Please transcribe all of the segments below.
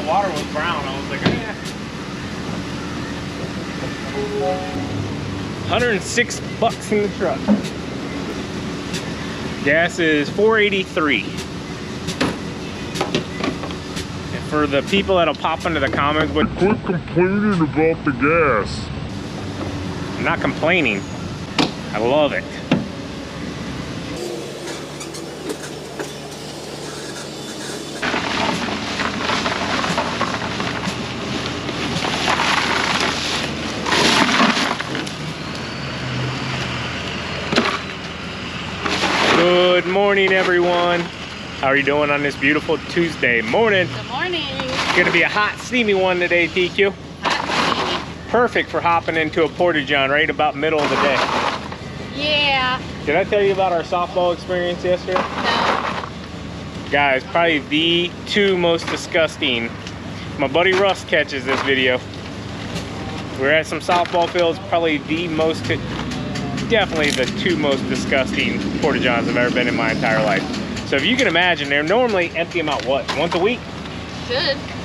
water was brown. I was like, eh. 106 bucks in the truck. Gas is $4.83. And for the people that'll pop into the comments, but quit complaining about the gas. I'm not complaining. I love it. Good morning, everyone. How are you doing on this beautiful Tuesday morning? Good morning. It's gonna be a hot, steamy one today, TQ. Hot Perfect for hopping into a porta-john right about middle of the day. and yeah. Did I tell you about our softball experience yesterday? No. Guys, probably the two most disgusting. My buddy Russ catches this video. We're at some softball fields, probably definitely the two most disgusting porta-johns I've ever been in my entire life. So if you can imagine, they're normally empty them out, what, once a week?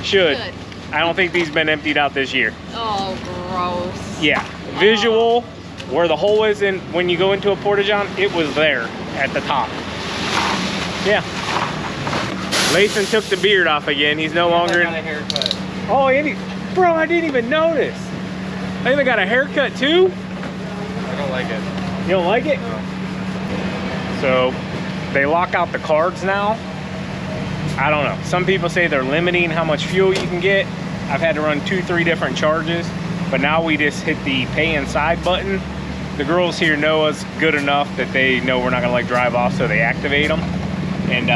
Should. I don't think these been emptied out this year. Oh, gross. Yeah, visual, where the hole is in, when you go into a porta-john, it was there at the top. Yeah. Lathan took the beard off again. He's no longer in. I got a haircut. Oh, bro, I didn't even notice. I even got a haircut too? I don't like it. You don't like it? No. So they lock out the cards now. I don't know. Some people say they're limiting how much fuel you can get. I've had to run 2-3 different charges, but now we just hit the pay inside button. The girls here know us good enough that they know we're not gonna like drive off, so they activate them. And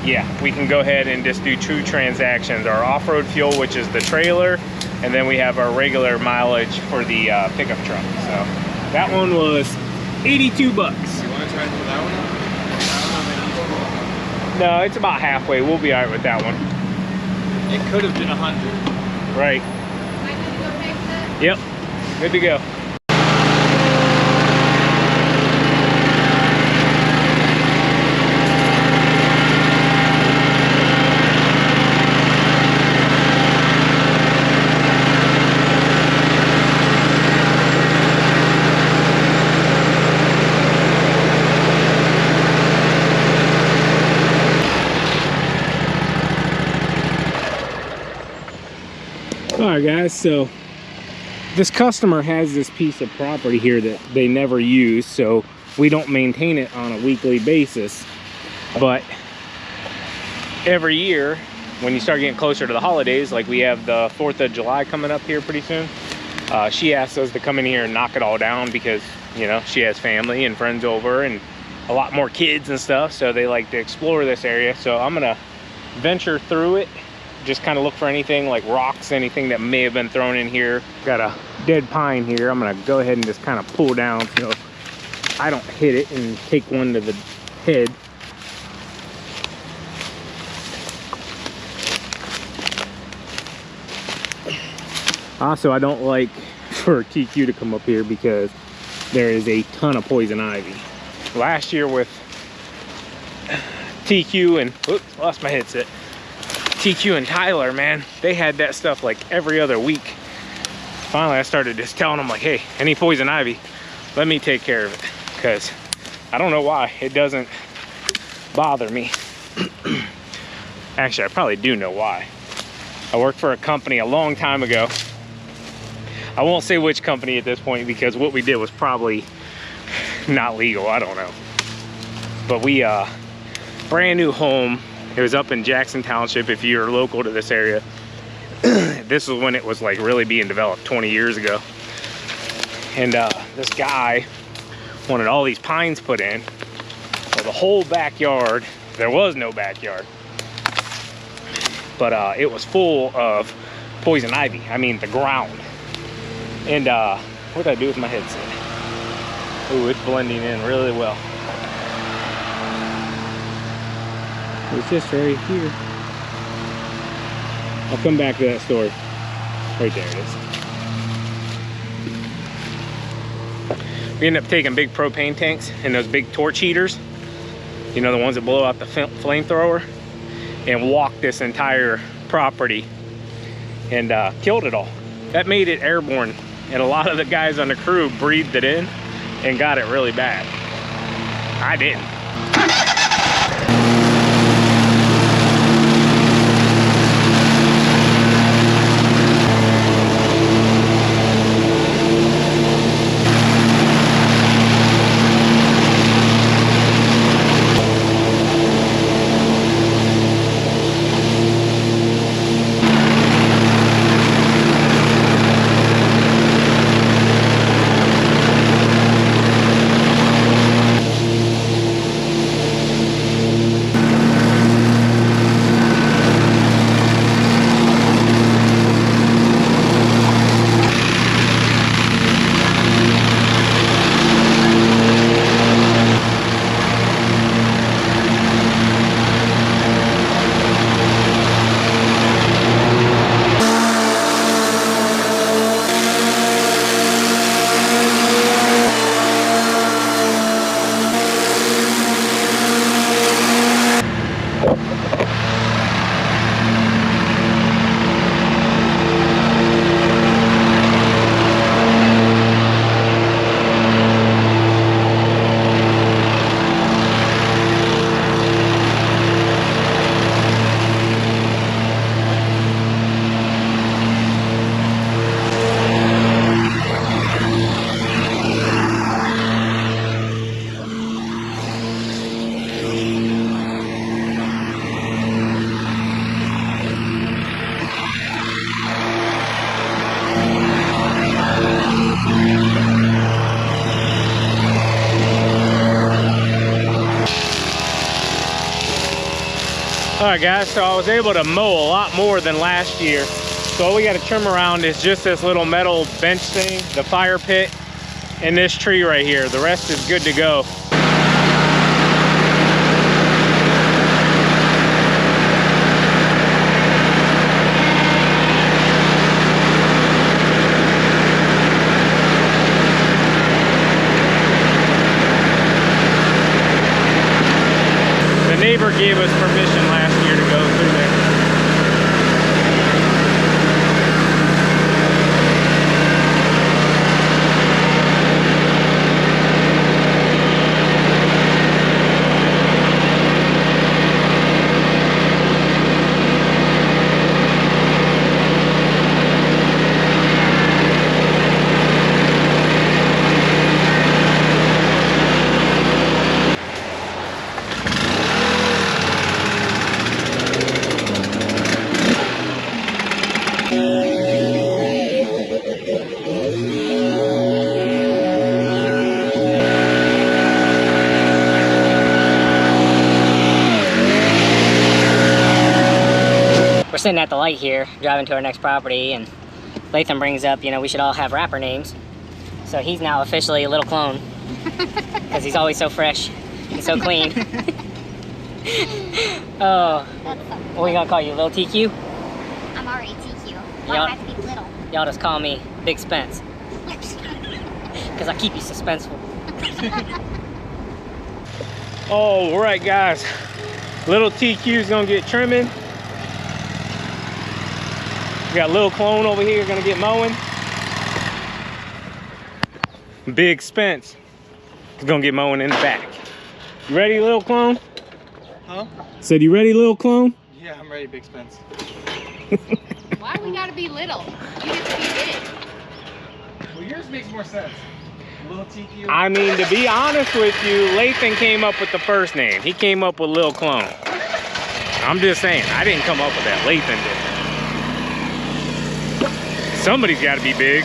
yeah, we can go ahead and just do 2 transactions. Our off-road fuel, which is the trailer, and then we have our regular mileage for the pickup truck. So that one was 82 bucks. You want to try for that one? No, it's about halfway. We'll be all right with that one. It could have been 100. Right. Am I gonna go fix it? Yep. Good to go. All right, guys, so this customer has this piece of property here that they never use, so we don't maintain it on a weekly basis. But every year when you start getting closer to the holidays, like we have the 4th of July coming up here pretty soon, she asks us to come in here and knock it all down because, you know, she has family and friends over and a lot more kids and stuff, so they like to explore this area. So I'm gonna venture through it, just kind of look for anything like rocks, anything that may have been thrown in here. Got a dead pine here. I'm gonna go ahead and just kind of pull down so I don't hit it and take one to the head. Also, I don't like for TQ to come up here because there is a ton of poison ivy. Last year with TQ and, oops, lost my headset. TQ and Tyler, man, they had that stuff like every other week. Finally, I started just telling them like, hey, any poison ivy, let me take care of it. Because I don't know why, it doesn't bother me. Actually, I probably do know why. I worked for a company a long time ago. I won't say which company at this point because what we did was probably not legal, I don't know. But we, brand new home. It was up in Jackson Township, if you're local to this area. This was when it was like really being developed 20 years ago. And this guy wanted all these pines put in. Well, the whole backyard, there was no backyard. But it was full of poison ivy. I mean, the ground. And what did I do with my headset? Ooh, it's blending in really well. It's just right here. I'll come back to that story. Right there it is. We ended up taking big propane tanks and those big torch heaters, you know, the ones that blow out the flamethrower, and walk this entire property and killed it all. That made it airborne, and a lot of the guys on the crew breathed it in and got it really bad. I didn't. Alright guys, so I was able to mow a lot more than last year. So all we got to trim around is just this little metal bench thing, the fire pit, and this tree right here. The rest is good to go. The neighbor gave us permission last year to go through there. We're sitting at the light here, driving to our next property, and Latham brings up, you know, we should all have rapper names. So he's now officially a little clone, because he's always so fresh and so clean. Oh, what are we gonna call you, Little TQ? I'm already TQ. Why do I have to be little? Y'all just call me Big Spence, because I keep you suspenseful. All right guys, Little TQ's gonna get trimming. We got Lil Clone over here gonna get mowing. Big Spence is gonna get mowing in the back. You ready, Lil Clone? Huh? Said you ready, Lil Clone? Yeah, I'm ready, Big Spence. Why we gotta be little? You get to be big. Well, yours makes more sense. Little TQ. I mean, to be honest with you, Lathan came up with the first name. He came up with Lil Clone. I'm just saying, I didn't come up with that. Lathan did. Somebody's got to be big.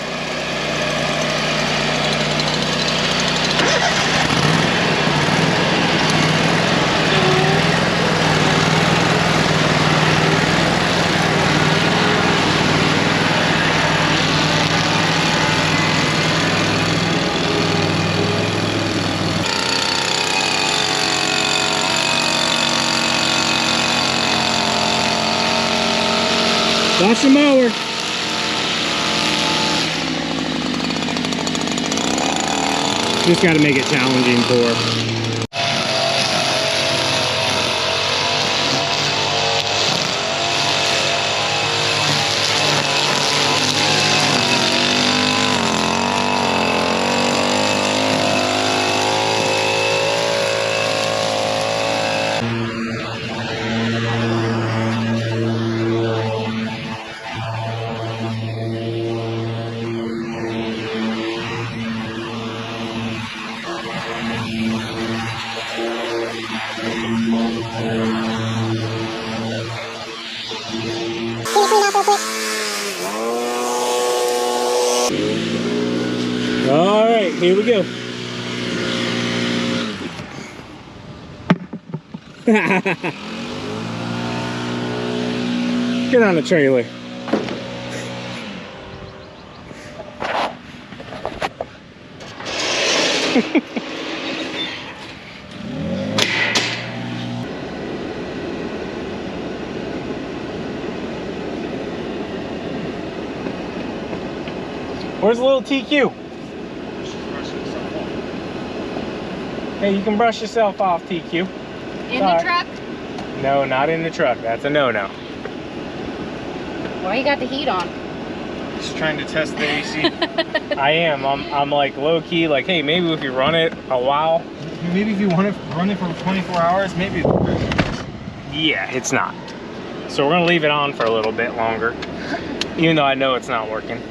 Watch the mower. Just got to make it challenging for her. All right, here we go. Get on the trailer. Where's the little TQ? Hey, you can brush yourself off, TQ. In the truck? No, not in the truck. That's a no-no. Why you got the heat on? Just trying to test the AC. I am. I'm like low-key, like, hey, maybe if you run it a while. Maybe if you want to run it for 24 hours, maybe. Yeah, it's not. So we're gonna leave it on for a little bit longer, even though I know it's not working.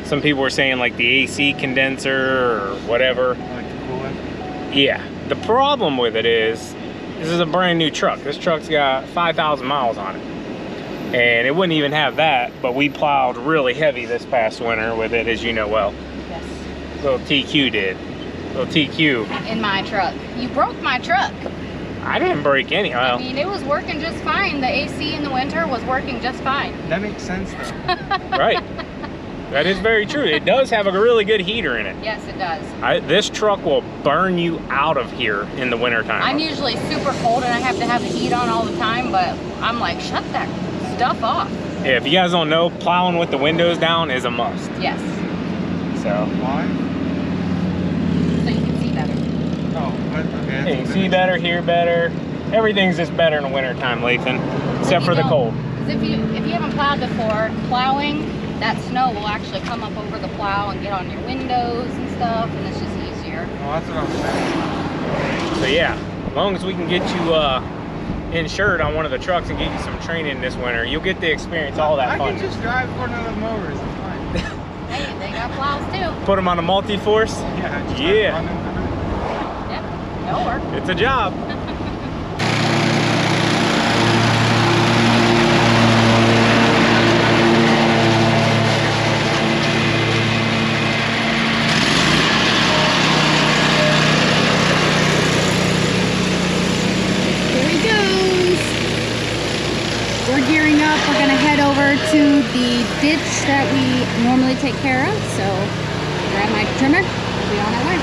Some people were saying like the AC condenser or whatever. Like the coolant. Yeah. The problem with it is, this is a brand new truck. This truck's got 5,000 miles on it. And it wouldn't even have that, but we plowed really heavy this past winter with it, as you know well. Yes. Little TQ did. Little TQ. In my truck. You broke my truck. I didn't break any. Well, I mean, it was working just fine. The AC in the winter was working just fine. That makes sense though. right. That is very true. It does have a really good heater in it. Yes, it does. This truck will burn you out of here in the wintertime. I'm usually super cold and I have to have the heat on all the time, but I'm like, shut that stuff off. Yeah, if you guys don't know, plowing with the windows down is a must. Yes. So. Why? So you can see better. Oh, but okay. Hey, you see better, hear better. Everything's just better in the wintertime, Lathan. Except for the cold. Because if you haven't plowed before, plowing, that snow will actually come up over the plow and get on your windows and stuff, and it's just easier. Oh, that's what I'm saying. So yeah, as long as we can get you insured on one of the trucks and get you some training this winter, you'll get to experience all that fun. I can just drive one of the mowers, it's fine. Hey, they got plows too. Put them on a multi-force? Yeah, just Yeah. run them through. Yeah, it'll work. It's a job. We're gearing up. We're gonna head over to the ditch that we normally take care of. So grab my trimmer. We'll be on our way.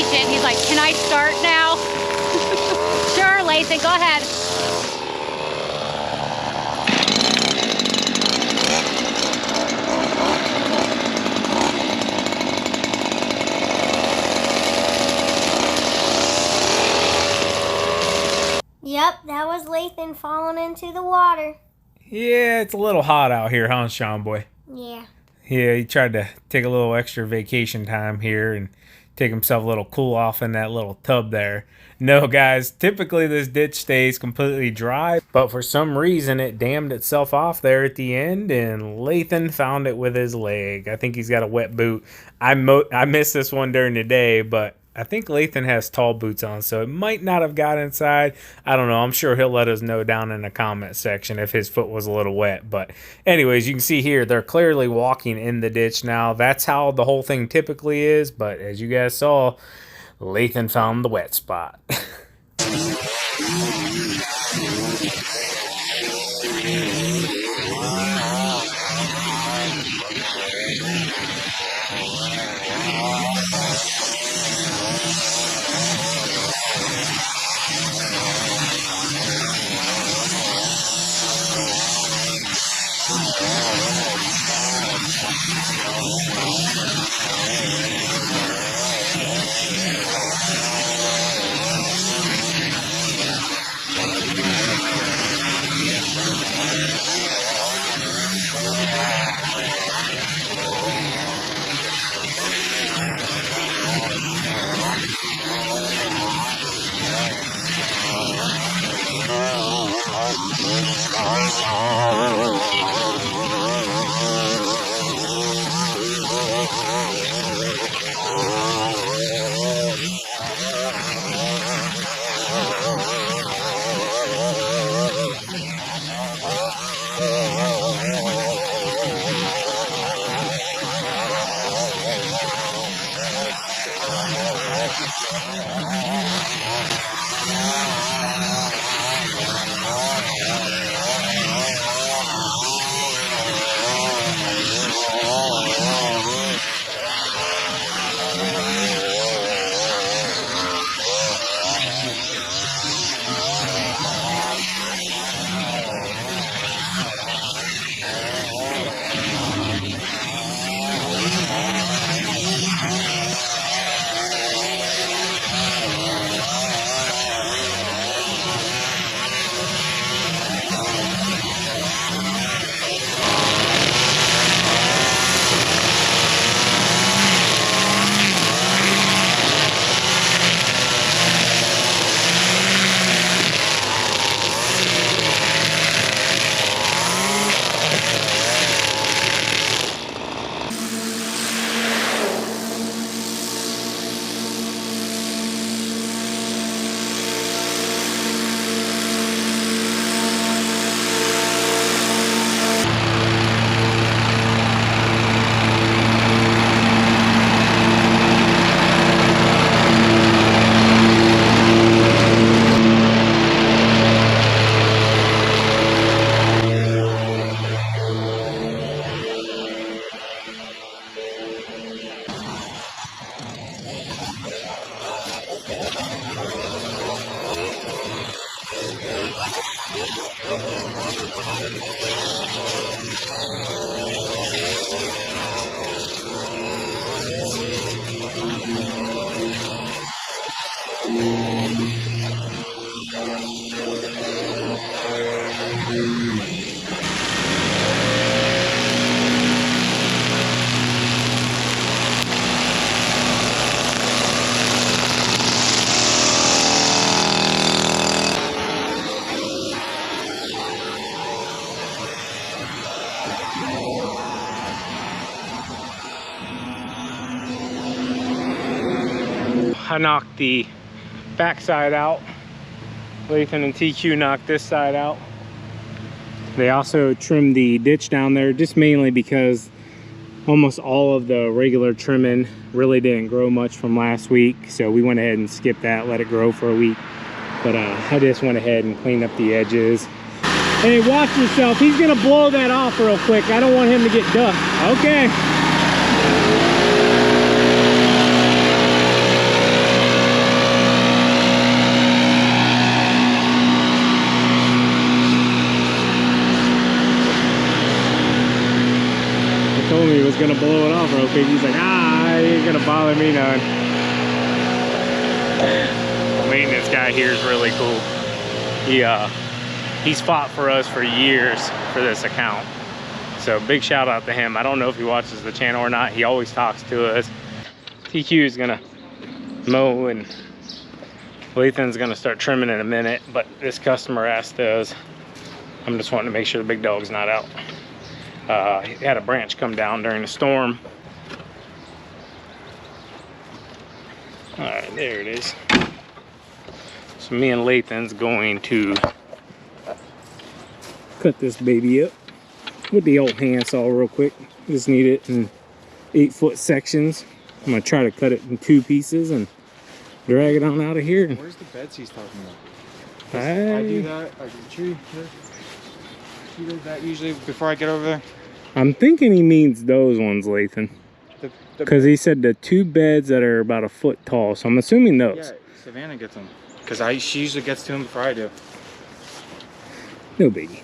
He's like, can I start now? Sure, Lathan, go ahead. Yep, that was Lathan falling into the water. Yeah, it's a little hot out here, huh, Sean boy? Yeah. Yeah, he tried to take a little extra vacation time here and take himself a little cool off in that little tub there. No, guys, typically this ditch stays completely dry, but for some reason it dammed itself off there at the end, and Lathan found it with his leg. I think he's got a wet boot. I missed this one during the day, but I think Lathan has tall boots on, so it might not have got inside. I don't know. I'm sure he'll let us know down in the comment section if his foot was a little wet. But anyways, you can see here, they're clearly walking in the ditch now. That's how the whole thing typically is. But as you guys saw, Lathan found the wet spot. I knocked the back side out. Lathan and TQ knocked this side out. They also trimmed the ditch down there, just mainly because almost all of the regular trimming really didn't grow much from last week. So we went ahead and skipped that, let it grow for a week. But I just went ahead and cleaned up the edges. Hey, watch yourself. He's gonna blow that off real quick. I don't want him to get ducked. Okay. Told me he was gonna blow it off real quick. He's like, he ain't gonna bother me none. The maintenance guy here is really cool. He's fought for us for years for this account. So big shout out to him. I don't know if he watches the channel or not. He always talks to us. TQ is gonna mow, and Lathan's gonna start trimming in a minute, but this customer asked us. I'm just wanting to make sure the big dog's not out. He had a branch come down during the storm. All right, there it is. So me and Lathan's going to cut this baby up with the old handsaw real quick. Just need it in 8-foot sections. I'm gonna try to cut it in 2 pieces and drag it on out of here. Where's the beds he's talking about? I do that. I do the tree. He does that usually before I get over there. I'm thinking he means those ones, Lathan. Because he said the 2 beds that are about 1 foot tall. So I'm assuming those. Yeah, Savannah gets them. Because she usually gets to them before I do. No biggie.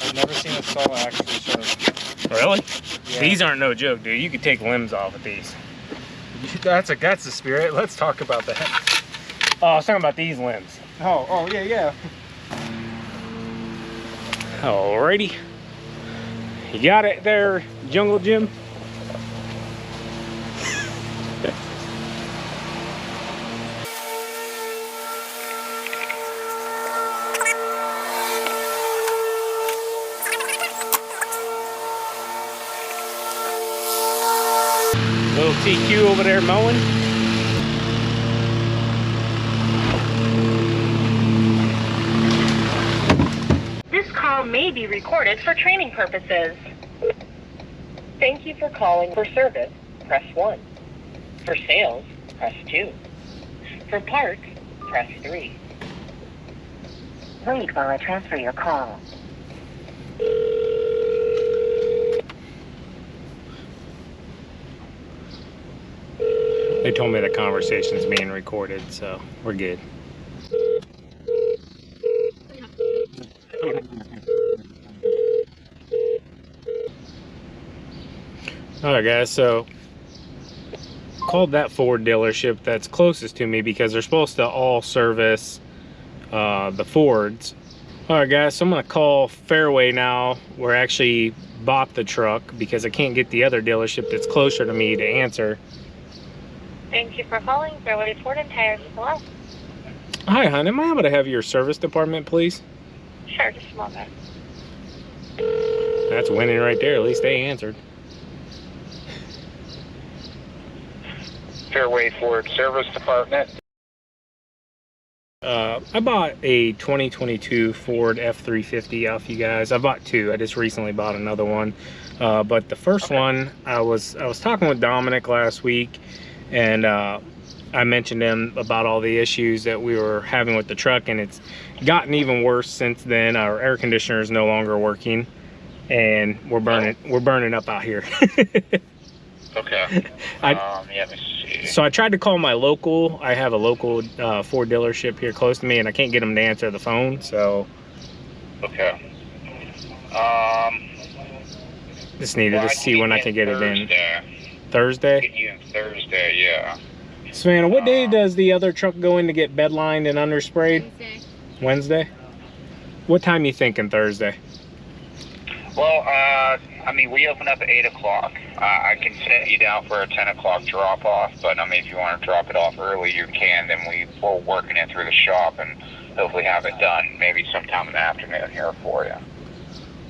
I've never seen a saw actually serve. Really? Yeah. These aren't no joke, dude. You could take limbs off of these. That's the spirit. Let's talk about that. Oh, I was talking about these limbs. Oh yeah. Alrighty. You got it there, Jungle Jim? Little TQ over there mowing. This call may be recorded for training purposes. Thank you for calling. For service, press 1. For sales, press 2. For parts, press 3. Wait while I transfer your call. They told me the conversation's being recorded, so we're good. Alright guys, so called that Ford dealership that's closest to me because they're supposed to all service the Fords. Alright guys, so I'm going to call Fairway now. We're actually bought the truck because I can't get the other dealership that's closer to me to answer. Thank you for calling Fairway Ford and Tires. Hello? Hi hon, am I able to have your service department please? Sure, just a moment. That's winning right there, at least they answered. Fairway Ford Service Department. I bought a 2022 Ford F350 off you guys. I bought 2. I just recently bought another one. But the first one, I was talking with Dominic last week, and I mentioned him about all the issues that we were having with the truck, and it's gotten even worse since then. Our air conditioner is no longer working, and we're burning up out here. Okay. Yeah, let me see. So I tried to call my local. I have a local Ford dealership here close to me, and I can't get them to answer the phone. So Okay. just needed to see when I can get it in. Thursday. Thursday? Get you in Thursday, yeah. Savannah, what day does the other truck go in to get bed lined and undersprayed? Wednesday. Wednesday? What time you thinking Thursday? Well, I mean, we open up at 8 o'clock. I can set you down for a 10 o'clock drop-off, but, I mean, if you want to drop it off early, you can. Then we're working it through the shop and hopefully have it done maybe sometime in the afternoon here for you.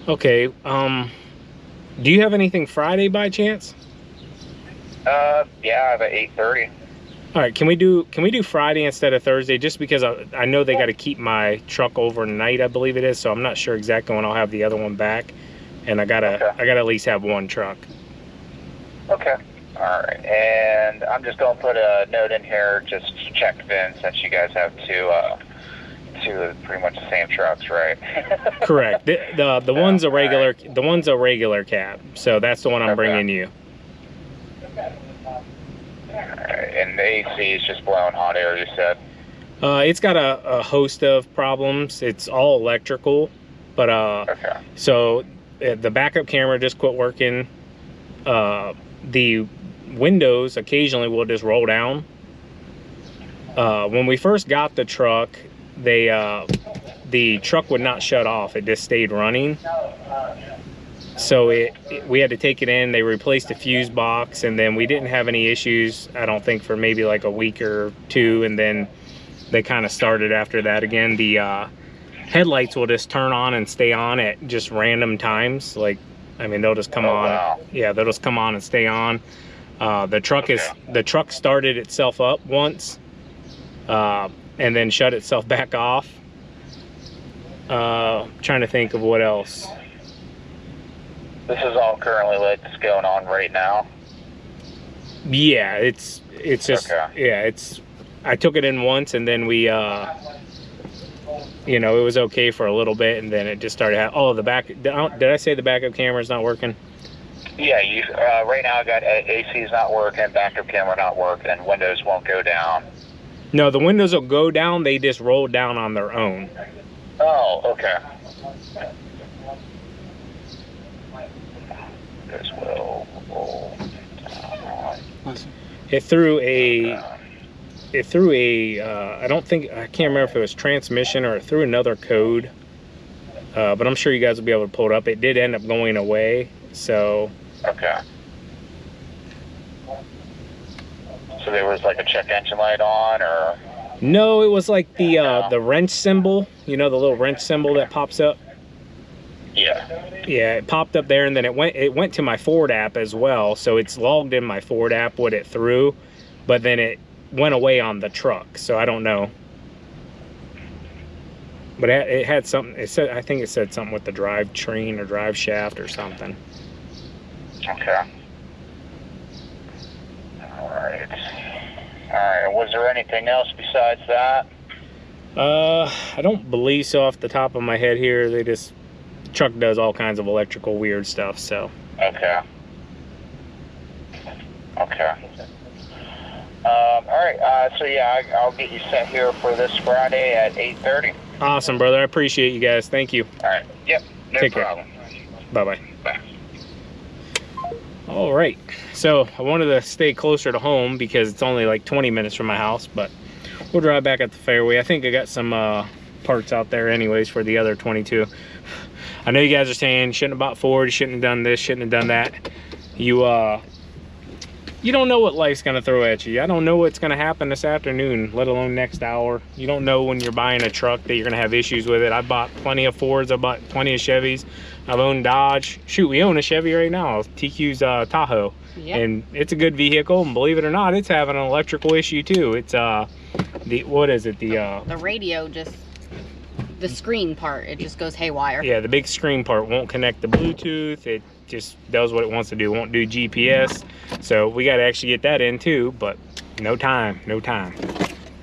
Okay, do you have anything Friday by chance? Yeah, I have at 8:30. All right, can we do Friday instead of Thursday? Just because I know they got to keep my truck overnight, I believe it is. So I'm not sure exactly when I'll have the other one back, and I gotta at least have one truck. Okay. All right. And I'm just gonna put a note in here just to check VIN since you guys have two pretty much the same trucks, right? Correct. The one's a regular. The one's a regular cab. So that's the one I'm bringing you. Alright, and the AC is just blowing hot air, you said? It's got a host of problems. It's all electrical, but Okay. so the backup camera just quit working. The windows occasionally will just roll down. When we first got the truck, the truck would not shut off. It just stayed running. So we had to take it in. They replaced the fuse box, and then we didn't have any issues, I don't think, for maybe like a week or two, and then they kind of started after that again. The headlights will just turn on and stay on at just random times. Like, I mean, they'll just come on. Wow. Yeah, they'll just come on and stay on. The truck started itself up once, and then shut itself back off. Trying to think of what else. This is all currently what's going on right now. Yeah, it's just, yeah, I took it in once, and then we, you know, it was okay for a little bit, and then it just started, the back, did I say the backup camera's not working? Yeah, right now I got AC's not working, backup camera not working, and windows won't go down. No, the windows will go down, they just roll down on their own. Oh, okay. This will roll down. It threw a, I don't think, I can't remember if it was transmission or it threw another code, but I'm sure you guys will be able to pull it up. It did end up going away, so. Okay. So there was like a check engine light on, or? No, it was like the wrench symbol, you know, the little wrench symbol that pops up. Yeah. Yeah, it popped up there, and then it went to my Ford app as well, so it's logged in my Ford app what it threw, but then it went away on the truck, so I don't know. But it had something, it said, I think it said something with the drive train or drive shaft or something. Okay. Alright. Alright, was there anything else besides that? I don't believe so off the top of my head here. Truck does all kinds of electrical weird stuff, so. Okay. Okay. Alright, so yeah, I'll get you set here for this Friday at 8:30. Awesome, brother. I appreciate you guys. Thank you. Alright, yep, no Take problem. care. Bye-bye. Bye. All right, so I wanted to stay closer to home because it's only like 20 minutes from my house, but we'll drive back at the fairway. I think I got some parts out there anyways for the other 22. I know you guys are saying shouldn't have bought Ford, shouldn't have done this, shouldn't have done that. You don't know what life's gonna throw at you. I don't know what's gonna happen this afternoon, let alone next hour. You don't know when you're buying a truck that you're gonna have issues with it. I bought plenty of Fords, I bought plenty of Chevys. I've owned Dodge. Shoot, we own a Chevy right now, TQ's Tahoe. Yep. And it's a good vehicle, and believe it or not, it's having an electrical issue too. It's what is it? The radio just, the screen part, it just goes haywire. Yeah, the big screen part won't connect the Bluetooth. It just does what it wants to do. It won't do GPS. So we got to actually get that in too, but no time.